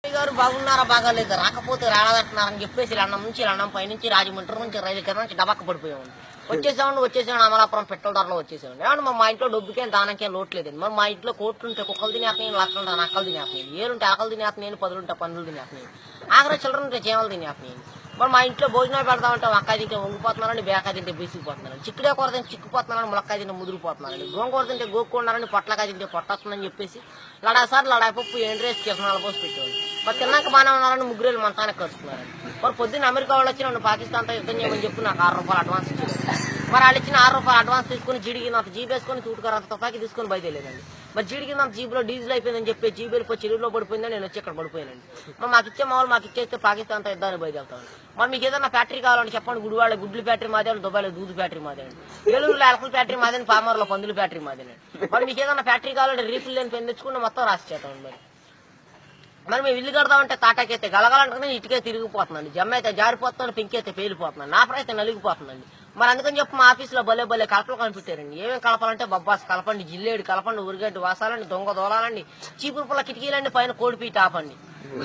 Party గారు బాగున్నారా బాగాలేదు రాకపోతే రాలేదంటున్నారని చెప్పేసి లండం నుంచి లండం పైనుంచి రాజమండ్రి నుంచి రైలు కింద నుంచి డబక్క పడిపోయామండి. వచ్చేసామండి అమలాపురం పెట్రోల్ ధరలో వచ్చేసామండి. ఏమంటే మా ఇంట్లో డబ్బుకేం దానికేం లోటు లేదండి. మరి మా ఇంట్లో కోట్లు ఉంటే కుక్కలు తినేస్తున్నాయి, లక్షలు ఉంటే నక్కలు తినేస్తున్నాయి, ఏలుంటే ఆకలు తినేస్తున్నాయి, పదులుంటే పనులు తినేస్తున్నాయి, ఆఖరి చిల్లర ఉంటే చేమలు తినేస్తున్నాయి. మరి మా ఇంట్లో భోజనాలు పెడతామంటే వంకాయ తింటే వంగిపోతున్నారని, బేకాయ తింటే బీసిపోతున్నారని, చిక్కుడే కూర తింటే చిక్కుపోతున్నారని, ములక్కాయ తింటే ముదిరిపోతున్నారని, గోంగూర తింటే గోక్కున్నారని, పొట్లకాయ తింటే పొట్టొస్తుందని చెప్పేసి లడాసారి లడాపప్పు ఎండ్రేసి కిరణాలు పోసి పెట్టేవాళ్ళు. మరి తిన్నాక బాగానే ఉన్నారని ముగ్గురేళ్ళు మంతానికి కలుసుకున్నారని. మరి పొద్దున్న అమెరికా వాళ్ళు వచ్చి నన్ను పాకిస్తాన్తో యుద్ధం చేయమని చెప్పి నాకు 6 రూపాయలు అడ్వాన్స్ ఇచ్చారు. మరి వాళ్ళు ఇచ్చిన 6 రూపాయలు అడ్వాన్స్ తీసుకుని జీడికినంత జీబ్ వేసుకొని తూటుకారంత తుపాకి తీసుకొని బయలుదేరేదండి. మరి జీడికినంత జీబులో డీజిల్ అయిపోయిందని చెప్పి జీబు వెళ్ళిపోయి చెరువులో పడిపోయిందని నేను వచ్చి ఇక్కడ పడిపోయానండి. మరి మాకు ఇచ్చే మామూలు మాకు ఇచ్చేస్తే పాకిస్తాన్తో యుద్ధాన్ని బయలుదేరుతాను. మరి మీకు ఏదైనా ఫ్యాక్టరీ కావాలని చెప్పండి. గుడివాళ్ళ గుడ్లు ఫ్యాక్టరీ మాదేనండి, దుబాయ్లో దూదు ఫ్యాక్టరీ మాదేనండి, ఏలూరులో ఎలకల ఫ్యాక్టరీ మాదేని, పామర్లో పందుల ఫ్యాక్టరీ మాదేనండి. మరి మీకు ఏదైనా ఫ్యాక్టరీ కావాలంటే రీఫిల్ లేని పెన్ తెచ్చుకుంటే మొత్తం రాసి చేస్తామండి. మరి మేము ఇల్లు కడదామంటే తాటాకైతే గలగాలంటే ఇటుకే తిరిగిపోతుందండి, జమ్మ అయితే జారిపోతున్నాను, పెంకి అయితే పేలిపోతున్నాను, నా అయితే నలిగిపోతుందండి. మరి అందుకని చెప్పి మా ఆఫీసులో భలే కలపలు కనిపెట్టారండి. ఏమేమి కలపాలంటే బొబ్బాస్ కలపండి, జిల్లేడు కలపండి, ఉరిగడ్డి వాసాలండి, దొంగ దోలాలండి, చీపురు పుల్ల కిటికీలండి, పైన కోడిపీట ఆపండి.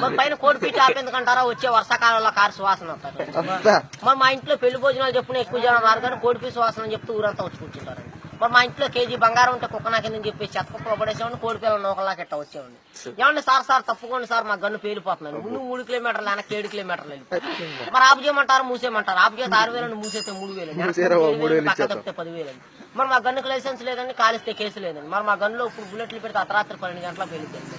మరి పైన కోడిపీట ఆపేందుకంటారా వచ్చే వర్షాకాలంలో కారు సువాసన వస్తారు. మరి మా ఇంట్లో పెళ్లి భోజనాలు చెప్పుకుని ఎక్కువ జనం రారు కానీ కోడిపీ సువాసన అని చెప్తూ ఊరంతా వచ్చి కూర్చుంటారండి. మరి మా ఇంట్లో కేజీ బంగారం ఉంటే కుక్క నాకిందని చెప్పి చెత్తకుప్పలో పడేసేవాడిని, కోడి పిల్లలు నూకల్లాకి ఎట్లా వచ్చేవాడిని. ఏమండి సార్ తప్పుకోండి సార్ మా గన్ను పేలిపోతున్నాను, ముందు 3 కిలోమీటర్లు వెనక్కి 7 కిలోమీటర్లు వెళ్ళి మరి ఆపు చేయమంటారు, మూసేయమంటారు. ఆపు చేస్తే 6,000 మూసేస్తే 3,000 పక్క తప్పితే 10,000. మరి మా గన్నుకు లైసెన్స్ లేదండి, కాలిస్తే కేసు లేదండి. మరి మా గన్నులో ఇప్పుడు బుల్లెట్లు పెడితే అర్ధరాత్రి 12 గంటల పేలిపోయింది.